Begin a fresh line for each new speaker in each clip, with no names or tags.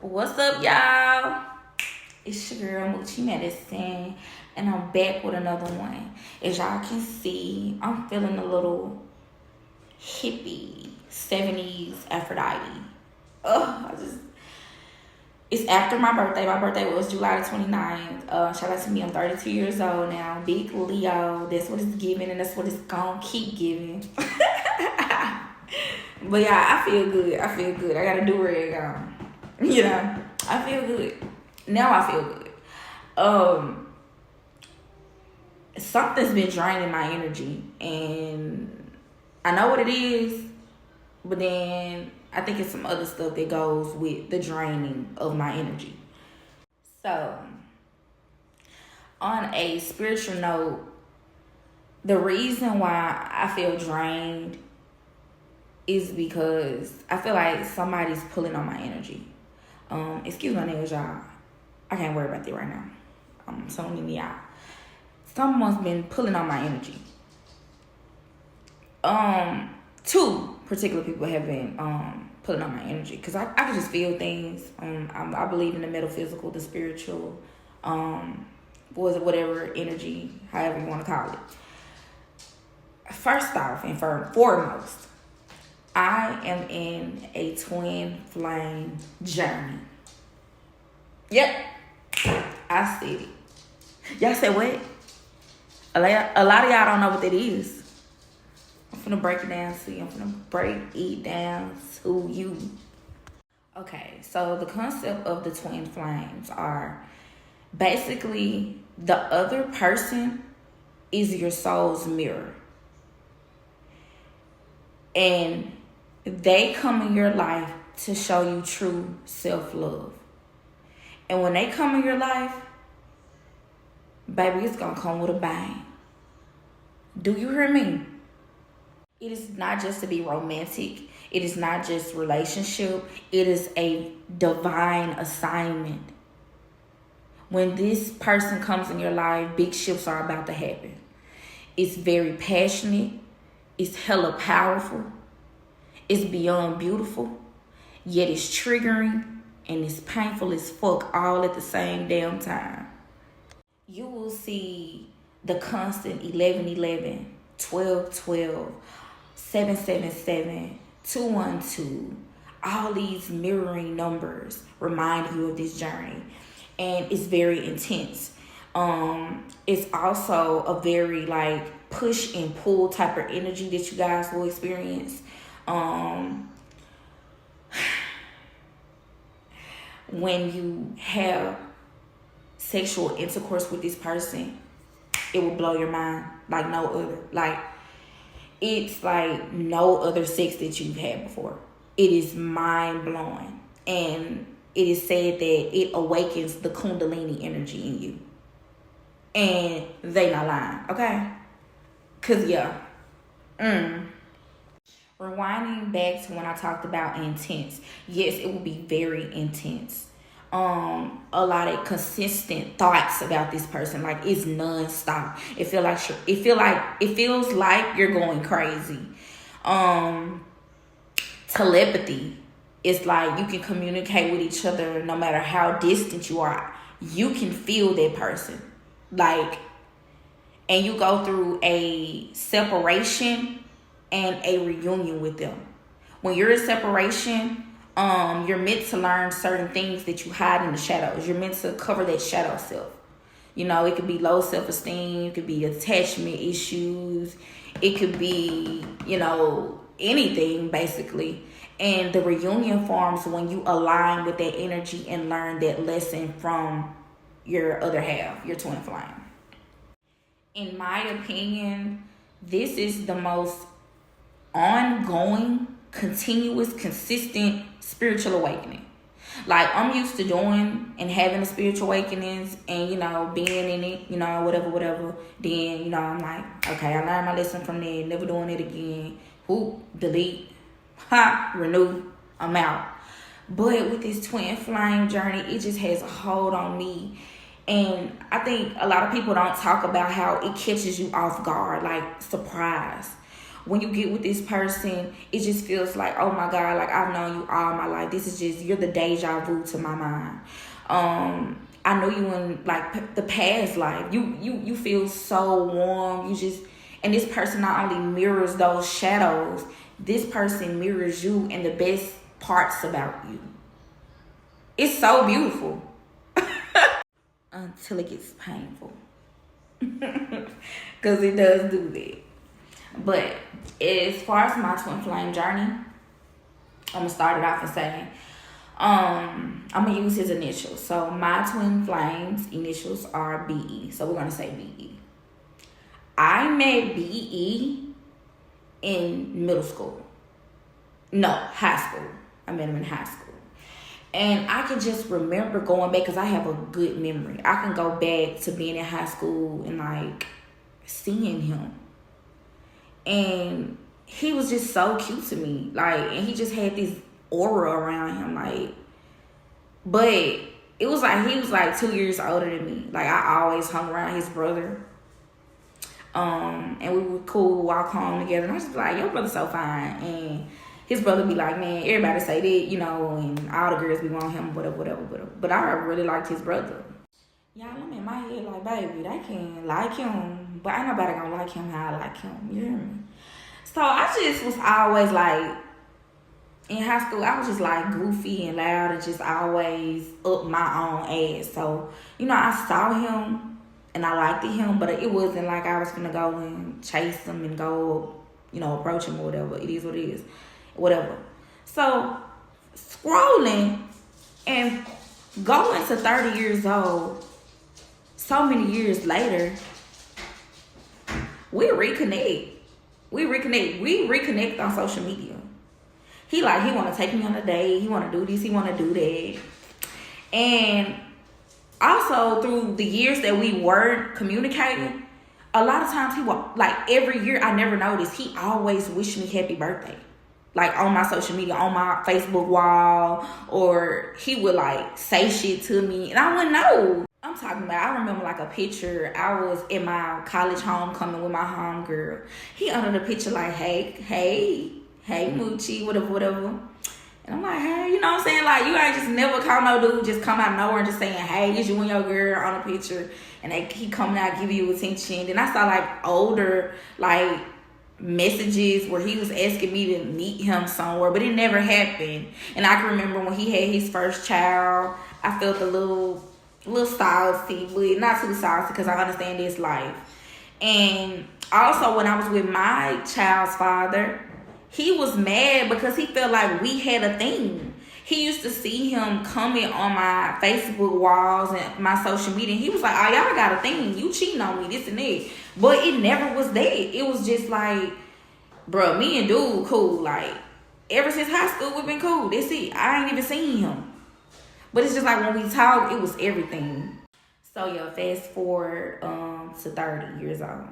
What's up, y'all? It's your girl Moochie Medicine, and I'm back with another one. As y'all can see, I'm feeling a little hippie 70s Aphrodite. It's after my birthday. My birthday was July the 29th. Shout out to me, I'm 32 years old now. Big Leo. That's what it's giving, and that's what it's gonna keep giving. But yeah, I feel good. I got a do-rag on. I feel good. Now I feel good. Something's been draining my energy, and I know what it is, but then I think it's some other stuff that goes with the draining of my energy. So, on a spiritual note, the reason why I feel drained is because I feel like somebody's pulling on my energy. Excuse my nails, y'all. I can't worry about that right now. So many y'all. Someone's been pulling on my energy. Two particular people have been pulling on my energy because I can just feel things. I believe in the metaphysical, the spiritual, whatever energy, however you want to call it. First off and foremost, I am in a twin flame journey. Yep, I said it. Y'all said what? A lot of y'all don't know what that is. I'm finna break it down to you. I'm finna break it down to you. Okay, so the concept of the twin flames are basically the other person is your soul's mirror. And they come in your life to show you true self-love. And when they come in your life, baby, it's gonna come with a bang. Do you hear me? It is not just to be romantic. It is not just relationship. It is a divine assignment. When this person comes in your life, big shifts are about to happen. It's very passionate. It's hella powerful. It's beyond beautiful. Yet it's triggering and it's painful as fuck all at the same damn time. You will see the constant 1111, 1212, 777, 212, all these mirroring numbers remind you of this journey. And it's very intense. It's also a very like push and pull type of energy that you guys will experience. When you have sexual intercourse with this person, it will blow your mind like no other. Like, it's like no other sex that you've had before. It is mind blowing. And it is said that it awakens the kundalini energy in you. And they not lying, okay? Cause yeah. Rewinding back to when I talked about intense. Yes, it will be very intense. A lot of consistent thoughts about this person, like it's non-stop. It feels like you're going crazy. Telepathy. It's like you can communicate with each other no matter how distant you are. You can feel that person. Like, and you go through a separation and a reunion with them. When you're in separation, you're meant to learn certain things that you hide in the shadows. You're meant to cover that shadow self. You know, it could be low self-esteem. It could be attachment issues. It could be, anything basically. And the reunion forms when you align with that energy and learn that lesson from your other half, your twin flame. In my opinion, this is the most ongoing, continuous, consistent spiritual awakening. Like, I'm used to doing and having the spiritual awakenings and, being in it, whatever. Then, I'm like, okay, I learned my lesson from there, never doing it again. Whoop, delete, renew, I'm out. But with this twin flame journey, it just has a hold on me. And I think a lot of people don't talk about how it catches you off guard, like surprise. when you get with this person, it just feels like, oh my God, like I've known you all my life. This is just, you're the deja vu to my mind. I know you in like the past life. You feel so warm. You just, and this person not only mirrors those shadows, this person mirrors you and the best parts about you. It's so beautiful. Until it gets painful. Because it does do that. But as far as my twin flame journey, I'm going to start it off and say, I'm going to use his initials. So my twin flames initials are BE. So we're going to say BE. I met BE in middle school. No, high school. I met him in high school. And I can just remember going back, because I have a good memory. I can go back to being in high school and like seeing him. And he was just so cute to me. Like, and he just had this aura around him. Like, but it was like, he was like 2 years older than me. Like, I always hung around his brother. And we were cool, walk home together. And I was just like, your brother's so fine. And his brother be like, man, everybody say that, you know, and all the girls be want him, whatever. But I really liked his brother. Y'all, I'm in my head like, baby, they can like him, but ain't nobody gonna like him how I like him. You hear me? So I just was always like, in high school, I was just like goofy and loud and just always up my own ass. So, you know, I saw him and I liked him, but it wasn't like I was gonna go and chase him and go, you know, approach him or whatever. It is what it is. Whatever. So scrolling and going to 30 years old, so many years later, we reconnect. We reconnect on social media. He want to take me on a date. He want to do this. He want to do that. And also through the years that we weren't communicating, a lot of times he would, like every year, I never noticed, he always wished me happy birthday. Like on my social media, on my Facebook wall, or he would like say shit to me and I wouldn't know. I'm talking about, I remember like a picture, I was in my college homecoming with my homegirl. He under the picture like, hey, Moochie, whatever. And I'm like, hey, you know what I'm saying? Like, you ain't just never call no dude, just come out of nowhere and just saying, hey, it's you and your girl on a picture. And he coming out, give you attention. Then I saw like older, like, messages where he was asking me to meet him somewhere, but it never happened. And I can remember when he had his first child, I felt a little salty, but not too salty because I understand his life. And also when I was with my child's father, he was mad because he felt like we had a thing. He used to see him comment on my Facebook walls and my social media. And he was like, oh, y'all got a thing. You cheating on me, this and that. But it never was that. It was just like, bro, me and dude cool. Like, ever since high school, we've been cool. That's it. I ain't even seen him. But it's just like when we talk, it was everything. So, yeah, fast forward to 30 years old.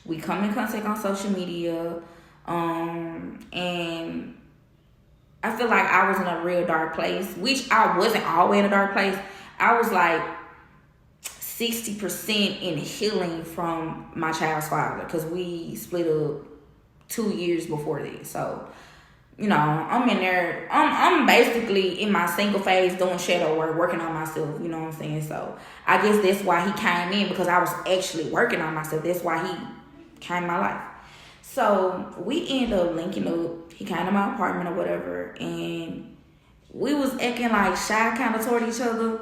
We come in contact on social media. And I feel like I was in a real dark place, which I wasn't always in a dark place. I was like 60% in healing from my child's father because we split up 2 years before that. So, you know, I'm in there. I'm basically in my single phase doing shadow work, working on myself. You know what I'm saying? So I guess that's why he came in, because I was actually working on myself. That's why he came in my life. So we ended up linking up. He came to my apartment or whatever, and we was acting like shy kind of toward each other.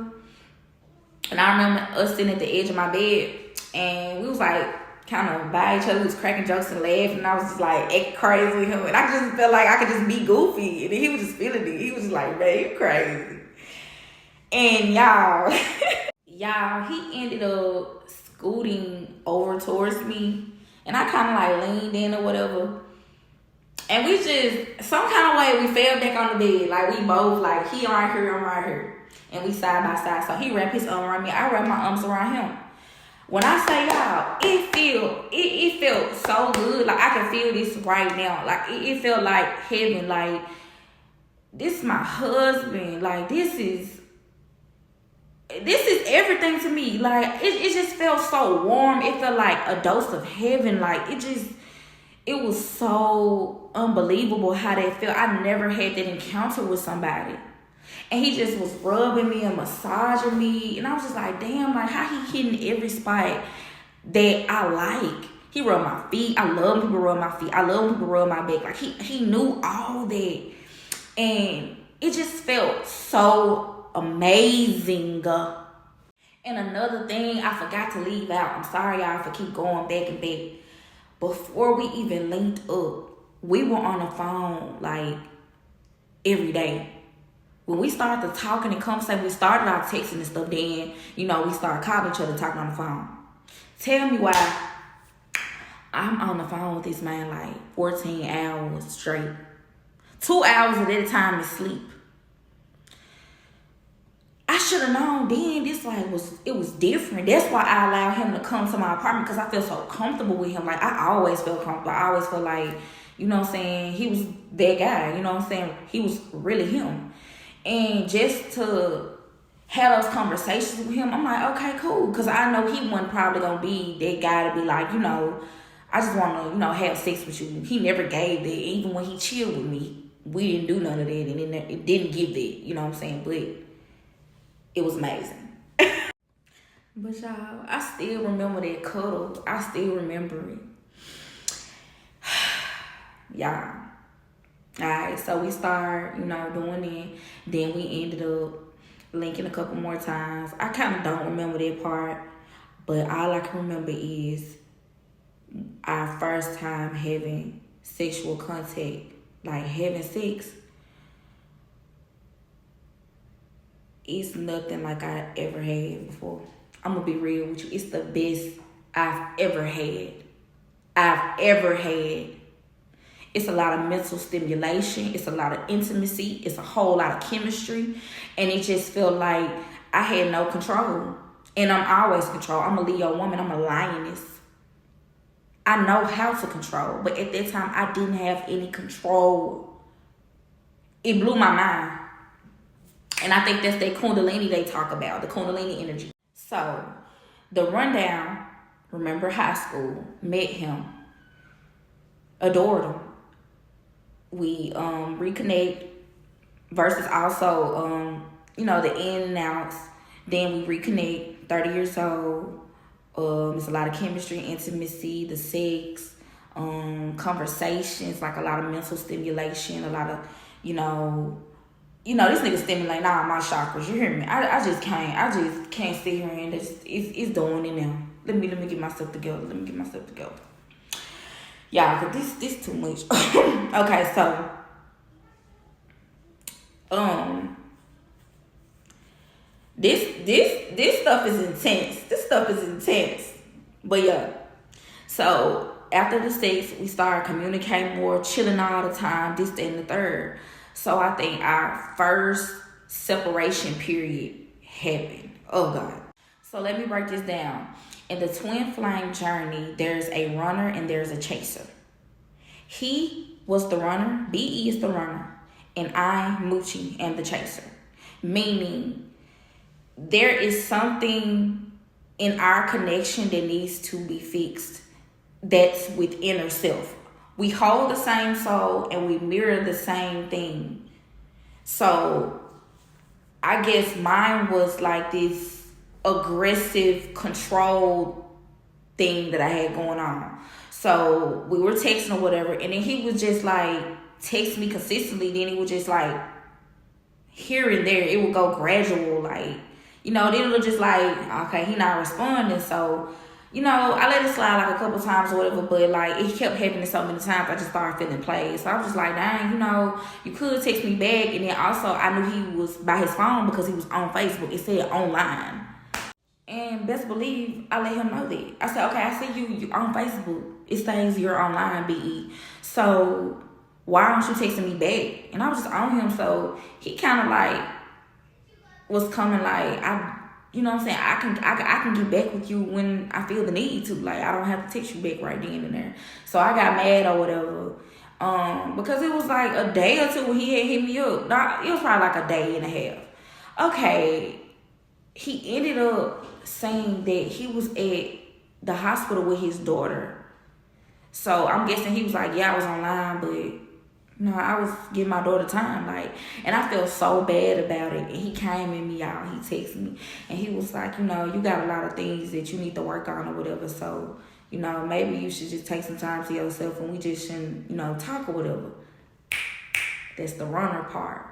And I remember us sitting at the edge of my bed, and we was like kind of by each other. We was cracking jokes and laughing, and I was just like acting crazy with him. And I just felt like I could just be goofy, and he was just feeling it. He was just like, man, you crazy. And y'all, he ended up scooting over towards me. And I kind of like leaned in or whatever. And we just, some kind of way, we fell back on the bed. Like we both, like he right here, I'm right here. And we side by side. So he wrapped his arm around me. I wrapped my arms around him. When I say y'all, it felt so good. Like I can feel this right now. Like it felt like heaven. Like this is my husband. Like this is everything to me. Like it just felt so warm. It felt like a dose of heaven. Like it It was so unbelievable how that felt. I never had that encounter with somebody. And he just was rubbing me and massaging me. And I was just like, damn, like how he hitting every spot that I like. He rubbed my feet. I love when people rub my feet. I love when people rub my back. Like he knew all that. And it just felt so amazing. And another thing I forgot to leave out. I'm sorry y'all for keep going back and back. Before we even linked up, we were on the phone like every day. When we started talking and conversating, we started out texting and stuff. Then, we started calling each other, talking on the phone. Tell me why I'm on the phone with this man like 14 hours straight. 2 hours at a time is sleep. I should have known then it was different. That's why I allowed him to come to my apartment, because I feel so comfortable with him. Like I always felt comfortable. I always felt like, he was that guy, he was really him. And just to have those conversations with him, I'm like, okay, cool. Because I know he wasn't probably going to be that guy to be like, I just want to, have sex with you. He never gave that. Even when he chilled with me, we didn't do none of that. And it didn't give that, But it was amazing. But y'all, I still remember that cuddle. I still remember it. Y'all. Alright, so we started, doing it. Then we ended up linking a couple more times. I kind of don't remember that part, but all I can remember is our first time having sexual contact, like having sex. It's nothing like I ever had before. I'm gonna be real with you. It's the best I've ever had. It's a lot of mental stimulation. It's a lot of intimacy. It's a whole lot of chemistry. And it just felt like I had no control. And I'm always control. I'm a Leo woman. I'm a lioness. I know how to control. But at that time, I didn't have any control. It blew my mind. And I think that's that Kundalini they talk about. The Kundalini energy. So, the rundown, remember high school, met him, adored him. We reconnect versus also, the in and outs. Then we reconnect, 30 years old. It's a lot of chemistry, intimacy, the sex, conversations, like a lot of mental stimulation, a lot of, this nigga stimulating all my chakras. You hear me? I just can't sit here and it's doing it now. Let me get myself together. Yeah, cause this too much. Okay, so this stuff is intense. But yeah. So after the sex, we started communicating more, chilling all the time, this, that, and the third. So I think our first separation period happened. Oh God. So let me break this down. In the twin flame journey, there's a runner and there's a chaser. He was the runner, BE is the runner, and I, Moochie, am the chaser. Meaning, there is something in our connection that needs to be fixed that's within ourselves. We hold the same soul and we mirror the same thing. So, I guess mine was like this aggressive, controlled thing that I had going on. So we were texting or whatever, and then he would just like text me consistently. Then he would just like here and there. It would go gradual, like, then it would just like, okay, he not responding. So, I let it slide like a couple times or whatever, but like it kept happening so many times, I just started feeling played. So I was just like, dang, you could text me back. And then also I knew he was by his phone because he was on Facebook. It said online. And best believe, I let him know that. I said, okay, I see you on Facebook. It says you're online, BE. So why aren't you texting me back? And I was just on him. So he kind of like was coming like, I can get back with you when I feel the need to. Like, I don't have to text you back right then and there. So I got mad or whatever. Because it was like a day or two when he had hit me up. It was probably like a day and a half. Okay. He ended up saying that he was at the hospital with his daughter So I'm guessing he was like, yeah, I was online, but no, I was giving my daughter time, like, and I felt so bad about it. And he came in me out, he texted me, and he was like, you know, you got a lot of things that you need to work on or whatever. So, you know, maybe you should just take some time to yourself, and we just shouldn't, you know, talk or whatever. That's the runner part.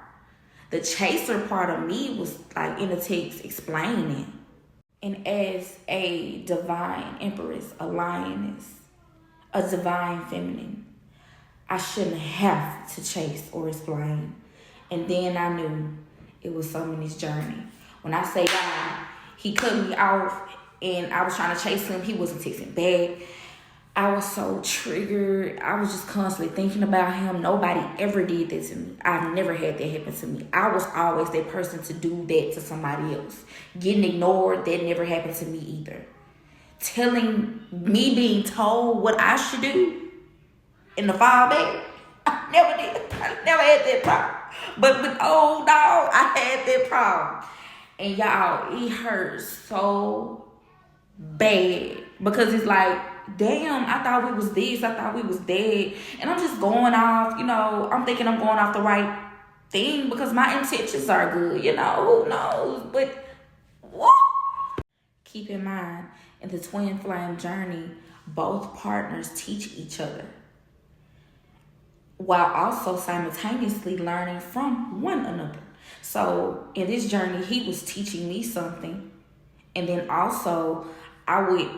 The chaser part of me was like in the text explaining. And as a divine empress, a lioness, a divine feminine, I shouldn't have to chase or explain. And then I knew it was some in this journey. When I say God, he cut me off and I was trying to chase him. He wasn't texting back. I was so triggered. I was just constantly thinking about him. Nobody ever did that to me. I've never had that happen to me. I was always that person to do that to somebody else. Getting ignored, that never happened to me either. Being told what I should do in the fall back, I never did. I never had that problem. But with old dog, I had that problem. And y'all, it hurts so bad. Because it's like, damn, I thought we was this, I thought we was that. And I'm just going off, you know, I'm thinking I'm going off the right thing because my intentions are good, you know, who knows? But what? Keep in mind, in the twin flame journey, both partners teach each other, while also simultaneously learning from one another. So in this journey, he was teaching me something. And then also I would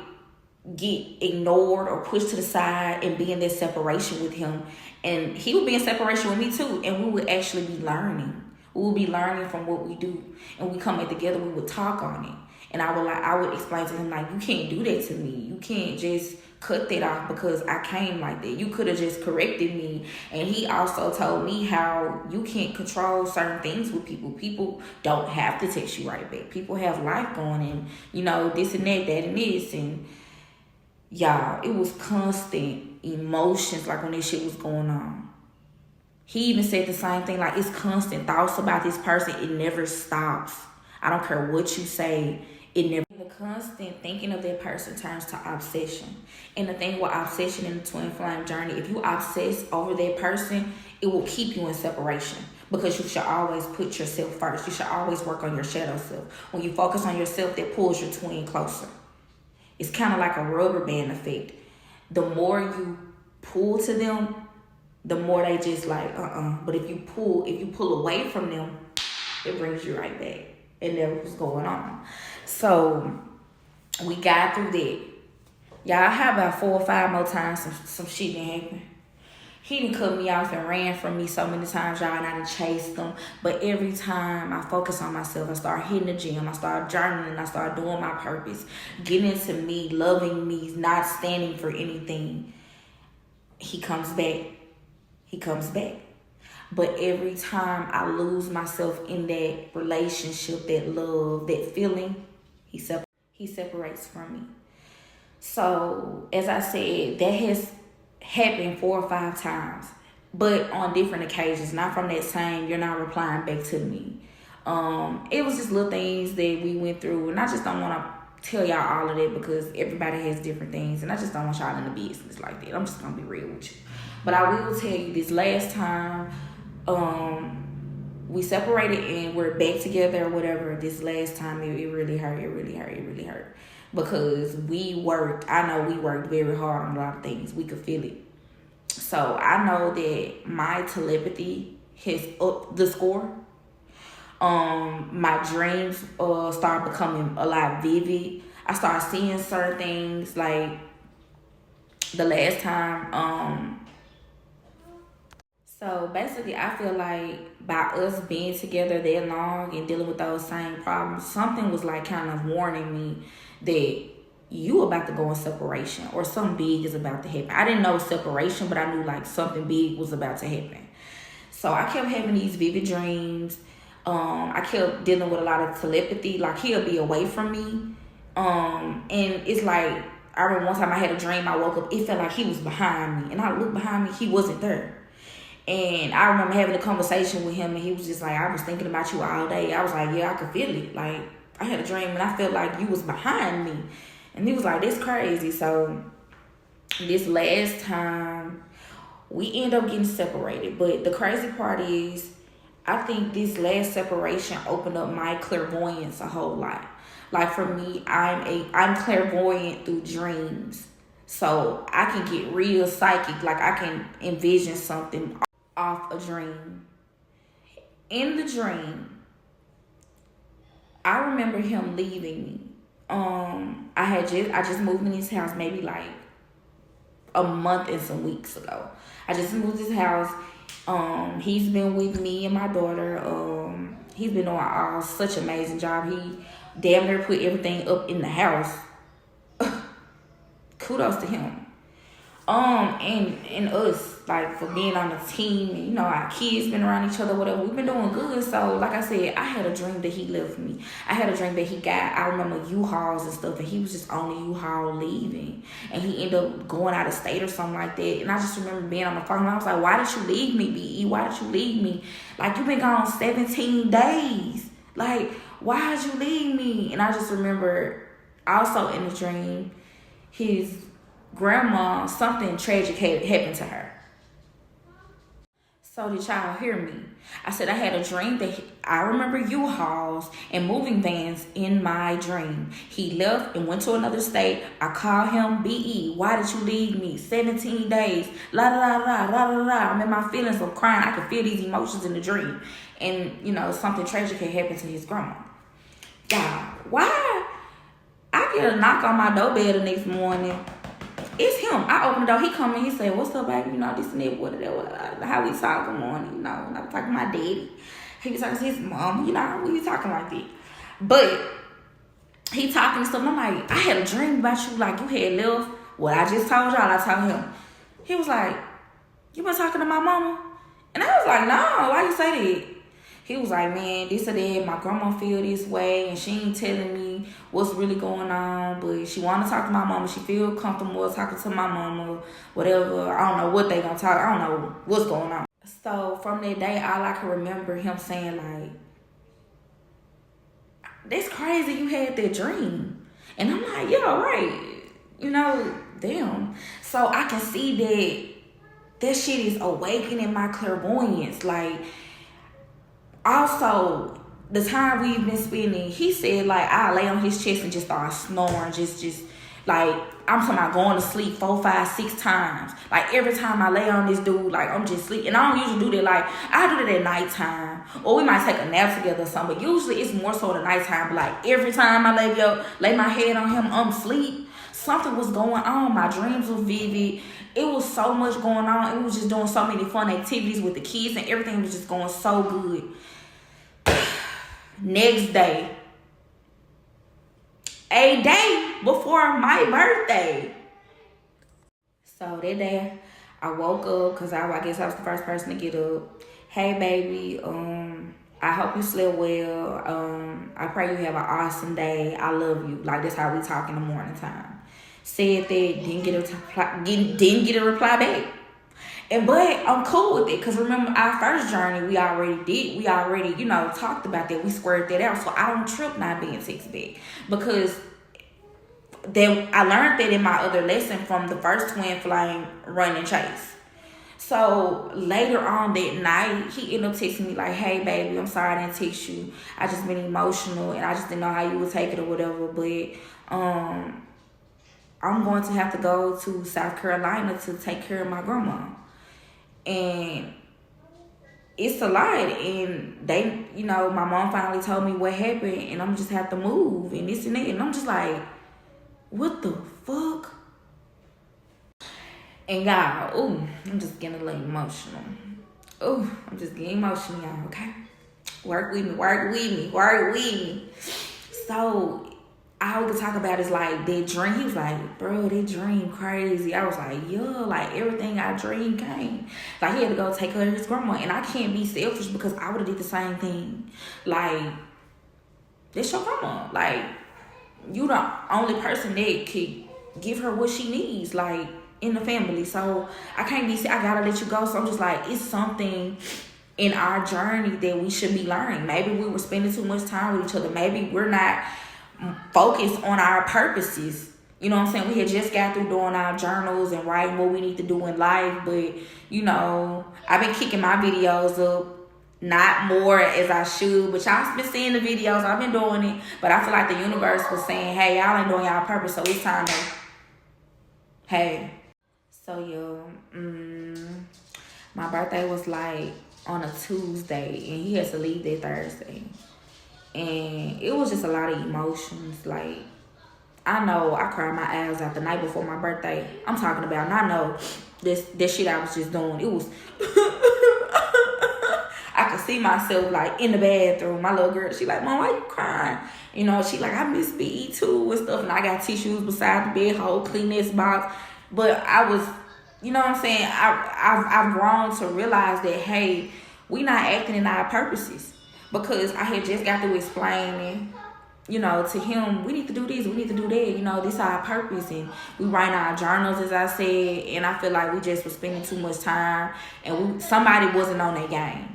get ignored or pushed to the side and be in this separation with him. And he would be in separation with me too. And we would actually be learning. We would be learning from what we do. And we come in together, we would talk on it. And I would explain to him, like, you can't do that to me. You can't just cut that off because I came like that. You could have just corrected me. And he also told me how you can't control certain things with people. People don't have to text you right back. People have life going and, you know, this and that, that and this. And y'all, it was constant emotions like when this shit was going on. He even said the same thing, like, it's constant thoughts about this person. It never stops. I don't care what you say. It never. The constant thinking of that person turns to obsession. And the thing with obsession in the twin flame journey, if you obsess over that person, it will keep you in separation. Because you should always put yourself first. You should always work on your shadow self. When you focus on yourself, that pulls your twin closer. It's kind of like a rubber band effect. The more you pull to them, the more they just like, But if you pull away from them, it brings you right back. And that's what's going on. So we got through that. Y'all, how about 4 or 5 more times some shit didn't happen? He done cut me off and ran from me so many times, y'all, and I done chased them. But every time I focus on myself, I start hitting the gym, I start journaling, I start doing my purpose, getting into me, loving me, not standing for anything. He comes back. He comes back. But every time I lose myself in that relationship, that love, that feeling, he separates from me. So, as I said, that has happened 4 or 5 times, but on different occasions, not from that same, you're not replying back to me. It was just little things that we went through, and I just don't want to tell y'all all of that because everybody has different things, and I just don't want y'all in the business like that. I'm just going to be real with you. But I will tell you, this last time, we separated and we're back together or whatever. This last time, it really hurt. It really hurt. Because we worked very hard on a lot of things. We could feel it. So I know that my telepathy has upped the score. My dreams start becoming a lot vivid. I start seeing certain things, like the last time. So basically, I feel like by us being together that long and dealing with those same problems, something was like kind of warning me that you about to go in separation or something big is about to happen. I didn't know separation, but I knew like something big was about to happen. So I kept having these vivid dreams. I kept dealing with a lot of telepathy. Like, he'll be away from me. And it's like, I remember one time I had a dream, I woke up, it felt like he was behind me. And I looked behind me, he wasn't there. And I remember having a conversation with him, and he was just like, I was thinking about you all day. I was like, yeah, I could feel it. Like, I had a dream, and I felt like you was behind me. And he was like, that's crazy. So this last time we end up getting separated. But the crazy part is, I think this last separation opened up my clairvoyance a whole lot. Like for me, I'm clairvoyant through dreams. So I can get real psychic, like I can envision something off a dream. In the dream, I remember him leaving me. I just moved in his house maybe like a month and some weeks ago. I just moved his house. He's been with me and my daughter. He's been doing such an amazing job. He damn near put everything up in the house. Kudos to him. And us, like, for being on the team, and, you know, our kids been around each other, whatever. We've been doing good. So, like I said, I had a dream that he left me. I had a dream that he got, I remember U-Hauls and stuff, and he was just on the U-Haul leaving. And he ended up going out of state or something like that. And I just remember being on the phone, and I was like, why did you leave me, B.E.? Why did you leave me? Like, you've been gone 17 days. Like, why did you leave me? And I just remember also in the dream, his grandma, something tragic happened to her. So did y'all hear me? I said I had a dream that I remember U-Hauls and moving vans in my dream. He left and went to another state. I called him, B.E., why did you leave me? 17 days. La la la la la la. I'm in my feelings of crying. I could feel these emotions in the dream. And, you know, something tragic had happened to his grandma. God, why? I get a knock on my doorbell the next morning. It's him. I open the door. He come in. He say, what's up, baby? You know, this and that, what, how we talk, good morning. You know, and I was talking to my daddy. He was talking to his mom. You know, we talking like that. But he talking and stuff. And I'm like, I had a dream about you. Like, you had left what I just told y'all. I told him. He was like, you been talking to my mama? And I was like, no, why you say that? He was like, man, this or that, my grandma feel this way, and she ain't telling me what's really going on, but she want to talk to my mama. She feel comfortable talking to my mama, whatever. I don't know what they gonna talk. I don't know what's going on. So from that day, all I can remember him saying, like, that's crazy you had that dream. And I'm like, yeah, right. You know, damn. So I can see that shit is awakening my clairvoyance. Like, also, the time we've been spending, he said, like, I lay on his chest and just start snoring. Just like, I'm talking about going to sleep 4, 5, 6 times. Like, every time I lay on this dude, like, I'm just sleeping. And I don't usually do that. Like, I do that at nighttime. Or we might take a nap together or something. But usually, it's more so the nighttime. But, like, every time I lay my head on him, I'm asleep. Something was going on. My dreams were vivid. It was so much going on. It was just doing so many fun activities with the kids. And everything was just going so good. Next day, a day before my birthday. So that day, I woke up because I guess I was the first person to get up. Hey, baby, I hope you slept well. I pray you have an awesome day. I love you. Like, that's how we talk in the morning time. Said that, didn't get a reply back. But I'm cool with it because remember our first journey we already, you know, talked about that. We squared that out. So I don't trip not being text back because I learned that in my other lesson from the first twin flame run and chase. So later on that night, he ended up texting me like, hey, baby, I'm sorry I didn't text you. I just been emotional and I just didn't know how you would take it or whatever. But I'm going to have to go to South Carolina to take care of my grandma. And it's a lot. And they, you know, my mom finally told me what happened and I'm just have to move and this and that. And I'm just like, what the fuck? And God, I'm just getting a little emotional. I'm just getting emotional, y'all, okay? Work with me. So all we could talk about is like that dream. He was like, bro, that dream crazy. I was like, yeah, like everything I dreamed came. Like he had to go take care of his grandma. And I can't be selfish because I would have did the same thing. Like, that's your grandma. Like, you the only person that could give her what she needs, like, in the family. So I can't be, I gotta let you go. So I'm just like, it's something in our journey that we should be learning. Maybe we were spending too much time with each other. Maybe we're not focused on our purposes. You know what I'm saying? We had just got through doing our journals and writing what we need to do in life. But, you know, I've been kicking my videos up. Not more as I should. But y'all been seeing the videos. I've been doing it. But I feel like the universe was saying, hey, y'all ain't doing y'all purpose. So it's time to, hey. So, my birthday was like on a Tuesday. And he has to leave that Thursday. And it was just a lot of emotions. Like, I know I cried my eyes out the night before my birthday. I'm talking about, and I know this shit I was just doing. It was, I could see myself like in the bathroom. My little girl, she like, Mom, why you crying? You know, she like, I miss BE too and stuff. And I got tissues beside the bed, whole Kleenex box. But I was, you know what I'm saying? I've grown to realize that, hey, we not acting in our purposes. Because I had just got through explaining, you know, to him, we need to do this, we need to do that. You know, this is our purpose. And we write our journals, as I said. And I feel like we just were spending too much time. And somebody wasn't on their game.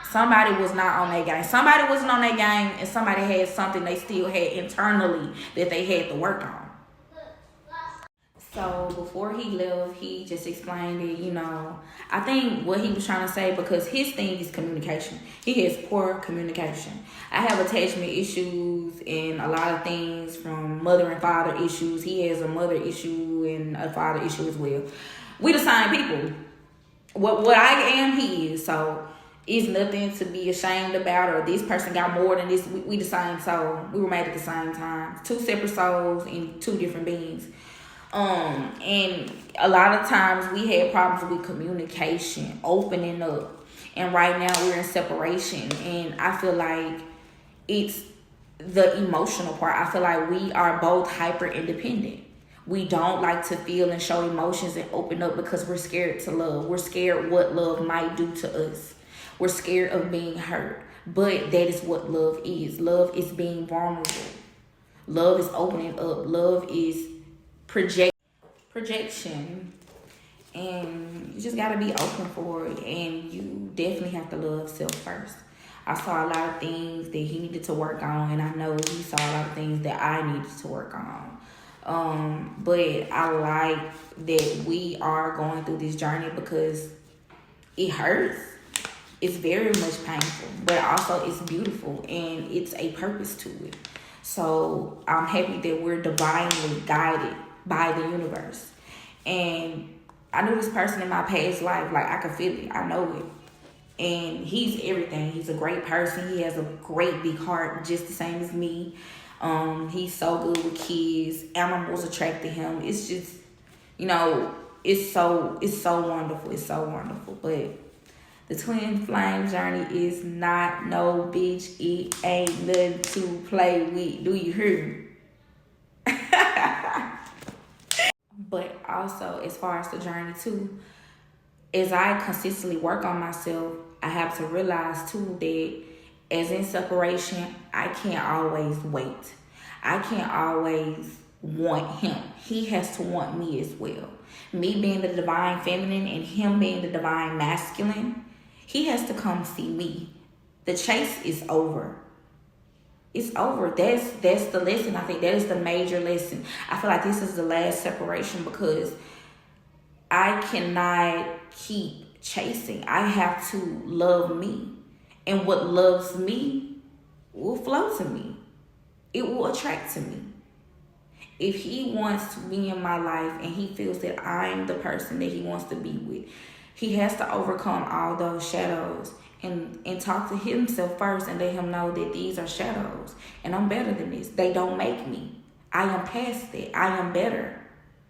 Somebody was not on their game. Somebody wasn't on their game. And somebody had something they still had internally that they had to work on. So before he left, he just explained it, you know. I think what he was trying to say, because his thing is communication. He has poor communication. I have attachment issues and a lot of things from mother and father issues. He has a mother issue and a father issue as well. We the same people. What I am, he is. So it's nothing to be ashamed about, or this person got more than this. We the same soul. We were made at the same time. Two separate souls in two different beings. And a lot of times we had problems with communication, opening up. And right now we're in separation. And I feel like it's the emotional part. I feel like we are both hyper independent. We don't like to feel and show emotions and open up because we're scared to love. We're scared what love might do to us. We're scared of being hurt. But that is what love is. Love is being vulnerable. Love is opening up. Love is projection, and you just got to be open for it, and you definitely have to love self first. I saw a lot of things that he needed to work on, and I know he saw a lot of things that I needed to work on. But I like that we are going through this journey because it hurts. It's very much painful, but also it's beautiful, and it's a purpose to it. So I'm happy that we're divinely guided by the universe. And I knew this person in my past life, like I could feel it, I know it. And he's everything. He's a great person. He has a great big heart, just the same as me. He's so good with kids. Animals attract to him. It's just, you know, it's so wonderful. It's so wonderful. But the twin flame journey is not no bitch. It ain't nothing to play with. Do you hear? But also, as far as the journey too, as I consistently work on myself, I have to realize too that as in separation, I can't always wait. I can't always want him. He has to want me as well. Me being the divine feminine and him being the divine masculine, he has to come see me. The chase is over. It's over. That's the lesson. I think that is the major lesson. I feel like this is the last separation because I cannot keep chasing. I have to love me. And what loves me will flow to me. It will attract to me. If he wants to be in my life and he feels that I'm the person that he wants to be with, he has to overcome all those shadows and talk to himself first and let him know that these are shadows and I'm better than this. They don't make me. I am past that. I am better.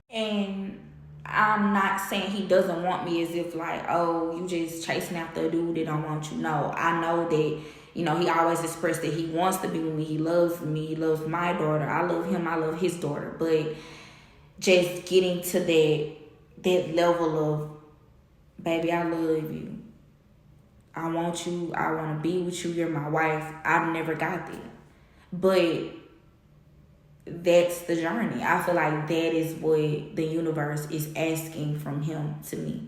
And I'm not saying he doesn't want me as if like, oh, you just chasing after a dude that don't want you. No, I know that, you know, he always expressed that he wants to be with me. He loves me. He loves my daughter. I love him. I love his daughter. But just getting to that level of, baby, I love you. I want you. I want to be with you. You're my wife. I've never got there. But that's the journey. I feel like that is what the universe is asking from him to me.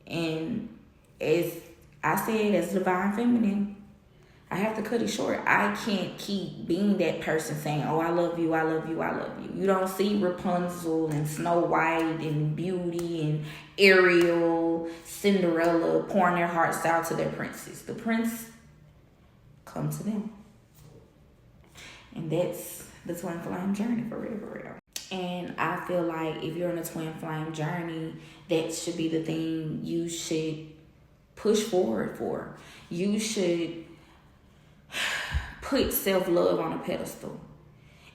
And as I said, as divine feminine, I have to cut it short. I can't keep being that person saying, oh, I love you, I love you, I love you. You don't see Rapunzel and Snow White and Beauty and Ariel, Cinderella pouring their hearts out to their princes. The prince come to them. And that's the twin flame journey, for real, for real. And I feel like if you're on a twin flame journey, that should be the thing you should push forward for. You should put self-love on a pedestal,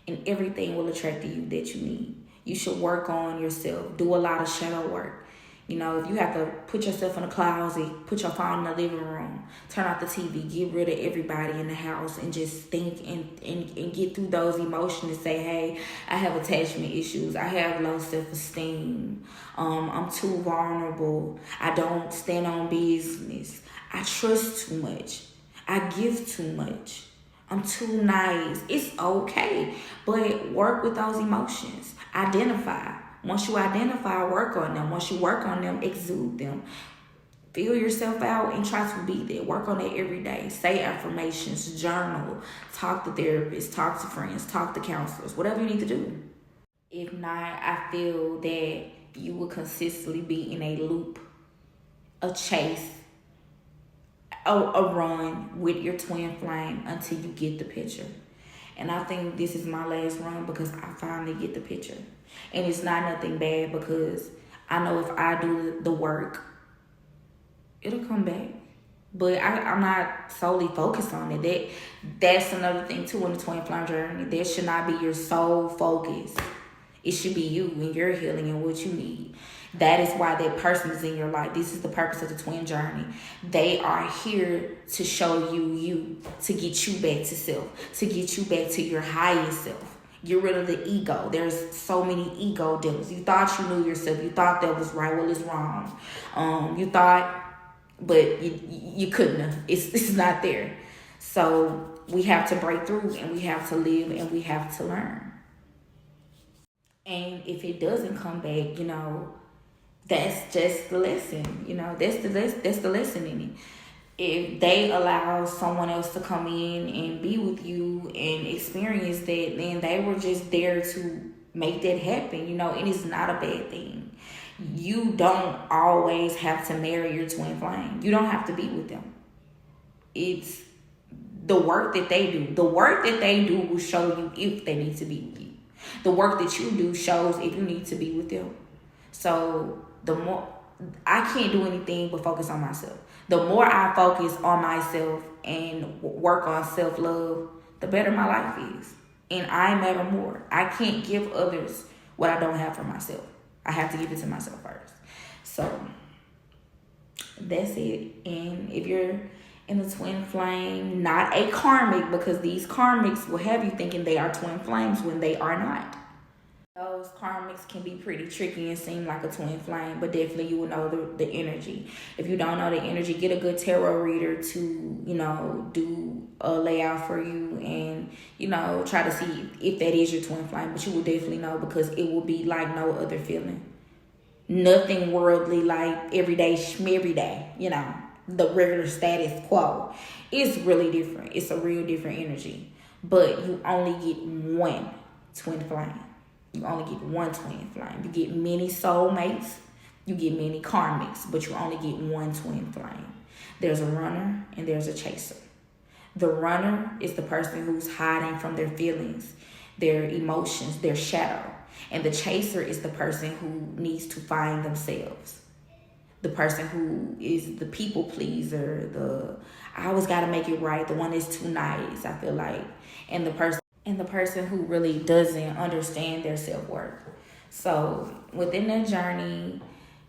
and everything will attract to you that you need. You should work on yourself. Do a lot of shadow work. You know, if you have to put yourself in a closet, put your phone in the living room, turn off the TV, get rid of everybody in the house, and just think and get through those emotions and say, hey, I have attachment issues. I have low self-esteem. I'm too vulnerable. I don't stand on business. I trust too much. I give too much. I'm too nice. It's okay. But work with those emotions. Identify. Once you identify, work on them. Once you work on them, exude them. Feel yourself out and try to be there. Work on it every day. Say affirmations, journal, talk to therapists, talk to friends, talk to counselors, whatever you need to do. If not, I feel that you will consistently be in a loop, a chase, a run with your twin flame until you get the picture. And I think this is my last run because I finally get the picture. And it's not nothing bad because I know if I do the work, it'll come back. But I'm not solely focused on it. That's another thing too in the twin flame journey. That should not be your sole focus. It should be you and your healing and what you need. That is why that person is in your life. This is the purpose of the twin journey. They are here to show you, to get you back to self, to get you back to your highest self. Get rid of the ego. There's so many ego deals. You thought you knew yourself. You thought that was right. Well, it's wrong. You thought, but you couldn't have. It's not there. So we have to break through and we have to live and we have to learn. And if it doesn't come back, you know, that's just the lesson. You know, that's the lesson in it. If they allow someone else to come in and be with you and experience that, then they were just there to make that happen, you know, and it's not a bad thing. You don't always have to marry your twin flame. You don't have to be with them. It's the work that they do. The work that they do will show you if they need to be with you. The work that you do shows if you need to be with them. So the more, I can't do anything but focus on myself. The more I focus on myself and work on self-love, the better my life is. And I'm ever more. I can't give others what I don't have for myself. I have to give it to myself first. So that's it. And if you're in a twin flame, not a karmic, because these karmics will have you thinking they are twin flames when they are not. Those karmics can be pretty tricky and seem like a twin flame, but definitely you will know the energy. If you don't know the energy, get a good tarot reader to, you know, do a layout for you and, you know, try to see if that is your twin flame. But you will definitely know because it will be like no other feeling. Nothing worldly like everyday schmeveryday, you know, the regular status quo. It's really different. It's a real different energy. But you only get one twin flame. You only get one twin flame. You get many soulmates. You get many karmics. But you only get one twin flame. There's a runner and there's a chaser. The runner is the person who's hiding from their feelings, their emotions, their shadow. And the chaser is the person who needs to find themselves. The person who is the people pleaser, I always got to make it right, the one that's too nice, I feel like. And the person who really doesn't understand their self-worth. So within that journey,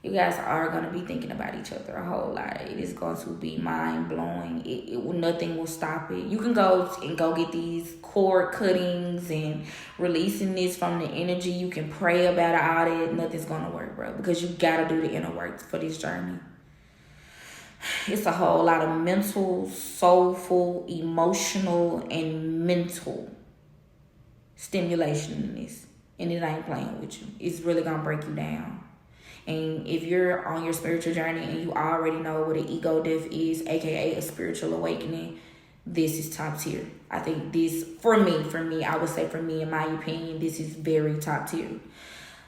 you guys are going to be thinking about each other a whole lot. It is going to be mind-blowing. Nothing will stop it. You can go get these cord cuttings and releasing this from the energy. You can pray about it, all that. Nothing's going to work, bro, because you got to do the inner work for this journey. It's a whole lot of mental, soulful, emotional, and mental stimulation in this. And it ain't playing with you. It's really going to break you down. And if you're on your spiritual journey and you already know what an ego death is, aka a spiritual awakening, this is top tier. I think this, for me, I would say for me, in my opinion, this is very top tier.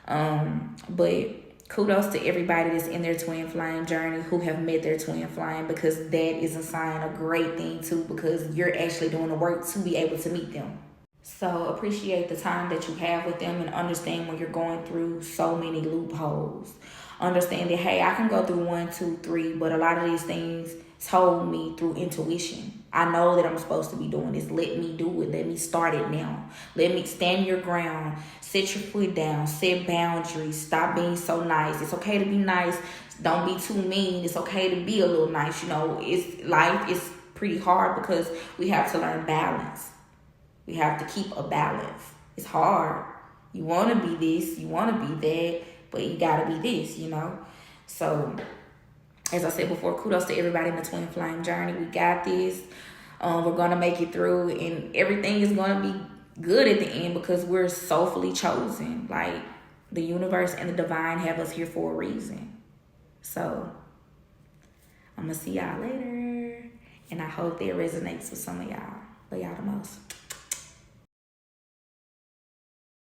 But kudos to everybody that's in their twin flame journey who have met their twin flame, because that is a sign, a great thing too, because you're actually doing the work to be able to meet them. So appreciate the time that you have with them, and understand when you're going through so many loopholes. Understand that, hey, I can go through 1, 2, 3, but a lot of these things told me through intuition. I know that I'm supposed to be doing this. Let me do it. Let me start it now. Let me stand your ground. Set your foot down. Set boundaries. Stop being so nice. It's okay to be nice. Don't be too mean. It's okay to be a little nice. Life is pretty hard because we have to learn balance. We have to keep a balance. It's hard. You want to be this. You want to be that. But you got to be this, So, as I said before, kudos to everybody in the twin flame journey. We got this. We're going to make it through, and everything is going to be good at the end because we're soulfully chosen. Like, the universe and the divine have us here for a reason. So, I'm going to see y'all later, and I hope that resonates with some of y'all. Love y'all the most.